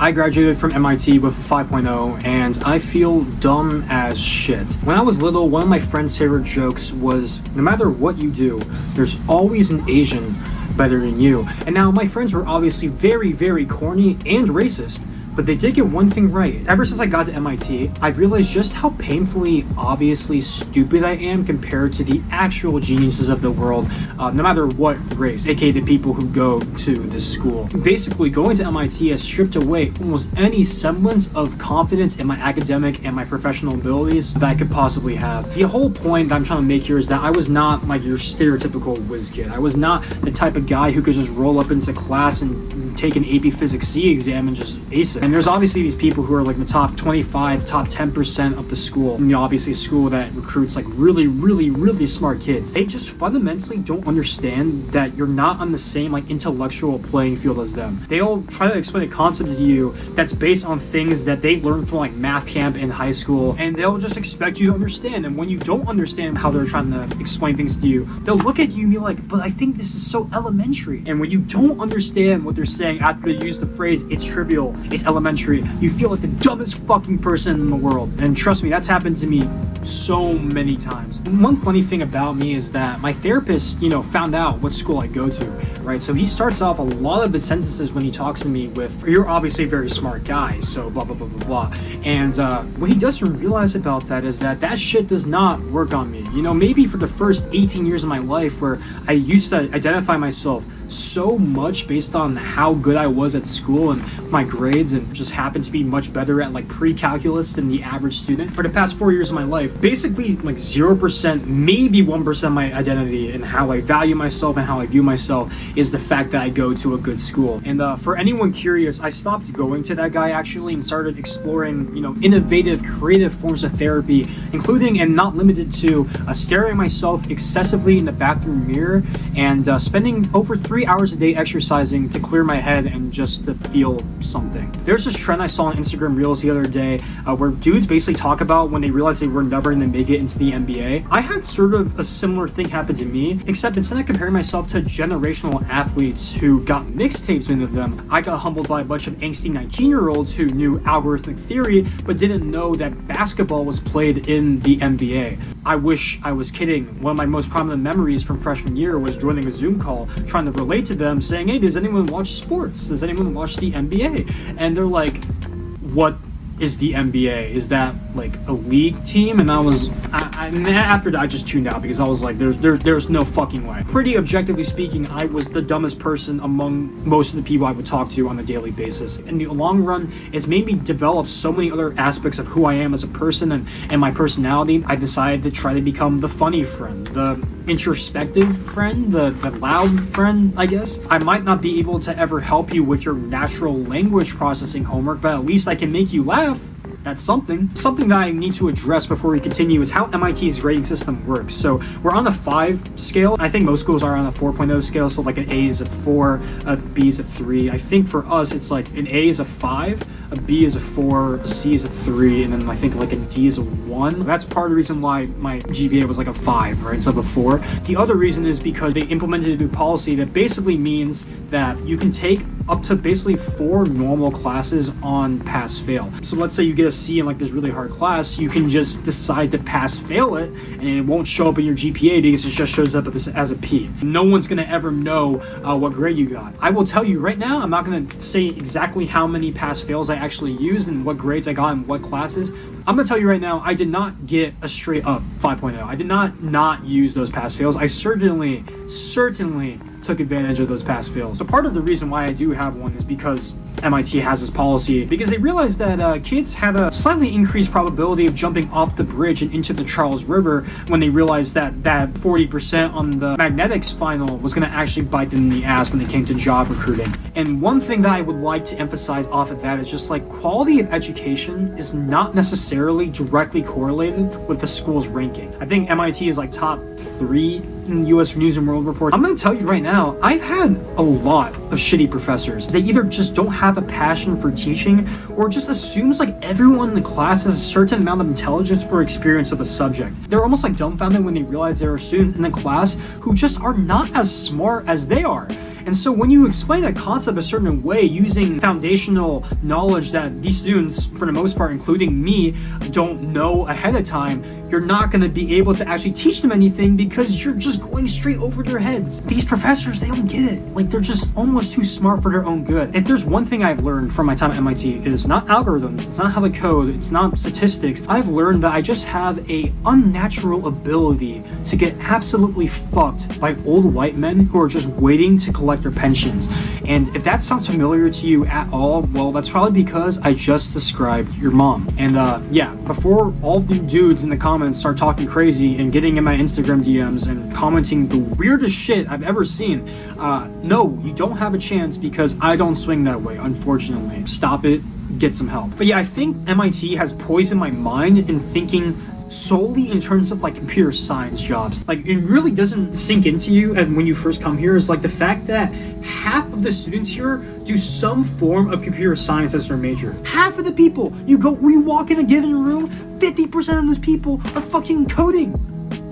I graduated from MIT with a 5.0 and I feel dumb as shit. When I was little, one of my friend's favorite jokes was, no matter what you do, there's always an Asian better than you. And now my friends were obviously very, very corny and racist, but they did get one thing right. Ever since I got to MIT, I've realized just how painfully, obviously stupid I am compared to the actual geniuses of the world, no matter what race, aka the people who go to this school. Basically, going to MIT has stripped away almost any semblance of confidence in my academic and my professional abilities that I could possibly have. The whole point that I'm trying to make here is that I was not like your stereotypical whiz kid. I was not the type of guy who could just roll up into class and take an AP Physics C exam and just ace it. And there's obviously these people who are like the top 25, top 10% of the school. And, obviously a school that recruits like really, really, really smart kids. They just fundamentally don't understand that you're not on the same like intellectual playing field as them. They all try to explain a concept to you that's based on things that they learned from like math camp in high school, and they'll just expect you to understand. And when you don't understand how they're trying to explain things to you, they'll look at you and be like, but I think this is so elementary. And when you don't understand what they're saying after they use the phrase, it's trivial, it's elementary, you feel like the dumbest fucking person in the world. And trust me, that's happened to me so many times. And one funny thing about me is that my therapist, found out what school I go to, right? So he starts off a lot of the sentences when he talks to me with, you're obviously a very smart guy, so blah, blah, blah, blah, blah. And what he doesn't realize about that is that shit does not work on me. Maybe for the first 18 years of my life where I used to identify myself so much based on how good I was at school and my grades, and just happened to be much better at like pre-calculus than the average student. For the past 4 years of my life, basically like 0%, maybe 1% of my identity and how I value myself and how I view myself is the fact that I go to a good school. And for anyone curious, I stopped going to that guy actually and started exploring, innovative, creative forms of therapy, including and not limited to staring at myself excessively in the bathroom mirror and spending over 3 hours a day exercising to clear my head and just to feel something. There's this trend I saw on Instagram Reels the other day where dudes basically talk about when they realize they were never going to make it into the NBA. I had sort of a similar thing happen to me, except instead of comparing myself to generational athletes who got mixtapes into them, I got humbled by a bunch of angsty 19-year-olds who knew algorithmic theory but didn't know that basketball was played in the NBA. I wish I was kidding. One of my most prominent memories from freshman year was joining a Zoom call, trying to relate to them, saying, hey, does anyone watch sports? Does anyone watch the NBA? And they're like, what is the NBA? Is that like a league team? And after that I just tuned out because I was like, there's no fucking way. Pretty objectively speaking, I was the dumbest person among most of the people I would talk to on a daily basis. In the long run, it's made me develop so many other aspects of who I am as a person and my personality. I decided to try to become the funny friend, the introspective friend, the loud friend, I guess. I might not be able to ever help you with your natural language processing homework, but at least I can make you laugh. That's something. Something that I need to address before we continue is how MIT's grading system works. So we're on the 5 scale. I think most schools are on a 4.0 scale. So like an A is a 4, a B is a 3. I think for us, it's like an A is a 5, a B is a 4, a C is a 3, and then I think like a D is a 1. That's part of the reason why my GPA was like a 5, right, instead of a 4. The other reason is because they implemented a new policy that basically means that you can take up to basically 4 normal classes on pass-fail. So let's say you get a C in like this really hard class, you can just decide to pass-fail it, and it won't show up in your GPA because it just shows up as a P. No one's gonna ever know what grade you got. I will tell you right now, I'm not gonna say exactly how many pass-fails I actually used and what grades I got in what classes. I'm gonna tell you right now, I did not get a straight up 5.0. I did not use those pass-fails. I certainly took advantage of those pass-fails. So part of the reason why I do have one is because MIT has this policy, because they realized that kids had a slightly increased probability of jumping off the bridge and into the Charles River when they realized that 40% on the magnetics final was going to actually bite them in the ass when they came to job recruiting. And one thing that I would like to emphasize off of that is just like quality of education is not necessarily directly correlated with the school's ranking. I think MIT is like top 3 in US News and World Report. I'm going to tell you right now, I've had a lot of shitty professors. They either just don't have a passion for teaching or just assumes like everyone in the class has a certain amount of intelligence or experience of the subject. They're almost like dumbfounded when they realize there are students in the class who just are not as smart as they are. And so when you explain a concept a certain way using foundational knowledge that these students, for the most part, including me, don't know ahead of time, you're not going to be able to actually teach them anything because you're just going straight over their heads. These professors, they don't get it. Like, they're just almost too smart for their own good. If there's one thing I've learned from my time at MIT, it is not algorithms, it's not how to code, it's not statistics. I've learned that I just have a unnatural ability to get absolutely fucked by old white men who are just waiting to collect their pensions. And if that sounds familiar to you at all, well, that's probably because I just described your mom. And yeah, before all of you dudes in the comments start talking crazy and getting in my Instagram DMs and commenting the weirdest shit I've ever seen, no, you don't have a chance because I don't swing that way, unfortunately. Stop it, get some help. But yeah, I think MIT has poisoned my mind in thinking solely in terms of like computer science jobs. Like, it really doesn't sink into you, and when you first come here, is like the fact that half of the students here do some form of computer science as their major. Half of the people you walk in a given room, 50% of those people are fucking coding.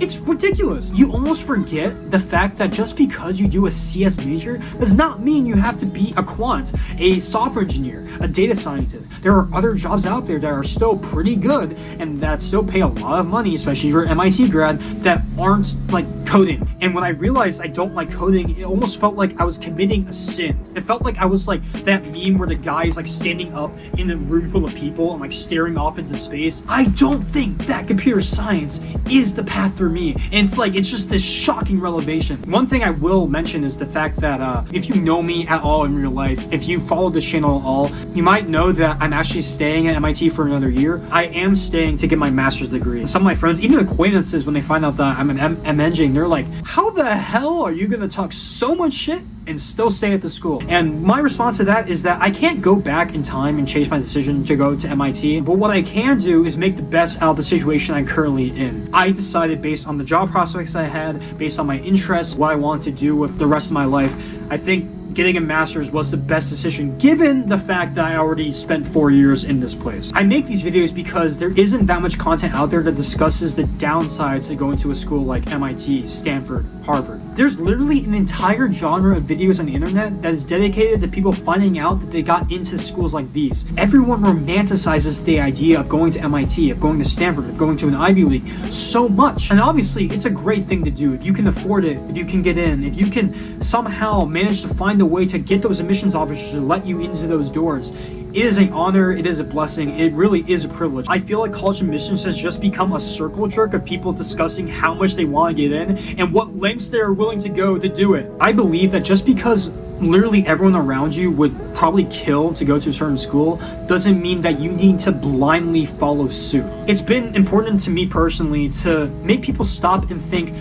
It's ridiculous. You almost forget the fact that just because you do a CS major does not mean you have to be a quant, a software engineer, a data scientist. There are other jobs out there that are still pretty good and that still pay a lot of money, especially if you're an MIT grad, that aren't like coding. And when I realized I don't like coding, it almost felt like I was committing a sin. It felt like I was like that meme where the guy is like standing up in a room full of people and like staring off into space. I don't think that computer science is the path for me. And it's just this shocking revelation. One thing I will mention is the fact that if you know me at all in real life, if you follow this channel at all, you might know that I'm actually staying at MIT for another year. I am staying to get my master's degree. Some of my friends, even acquaintances, when they find out that I'm an MEng, they're like, how the hell are you gonna talk so much shit and still stay at the school? And my response to that is that I can't go back in time and change my decision to go to MIT, but what I can do is make the best out of the situation I'm currently in. I decided based on the job prospects I had, based on my interests, what I want to do with the rest of my life, I think getting a master's was the best decision given the fact that I already spent 4 years in this place. I make these videos because there isn't that much content out there that discusses the downsides to going to a school like MIT, Stanford, Harvard. There's literally an entire genre of videos on the internet that is dedicated to people finding out that they got into schools like these. Everyone romanticizes the idea of going to MIT, of going to Stanford, of going to an Ivy League so much. And obviously, it's a great thing to do if you can afford it, if you can get in, if you can somehow manage to find a way to get those admissions officers to let you into those doors. It is an honor, it is a blessing, it really is a privilege. I feel like college admissions has just become a circle jerk of people discussing how much they want to get in and what lengths they're willing to go to do it. I believe that just because literally everyone around you would probably kill to go to a certain school doesn't mean that you need to blindly follow suit. It's been important to me personally to make people stop and think,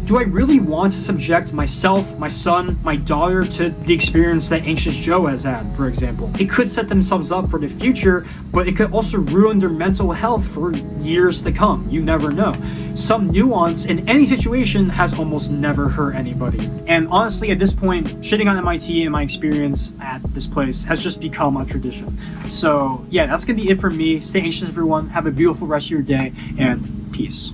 do I really want to subject myself, my son, my daughter to the experience that AnxiousJoe has had, for example? It could set themselves up for the future, but it could also ruin their mental health for years to come. You never know. Some nuance in any situation has almost never hurt anybody. And honestly, at this point, shitting on MIT and my experience at this place has just become a tradition. So yeah, that's gonna be it for me. Stay anxious, everyone. Have a beautiful rest of your day, and peace.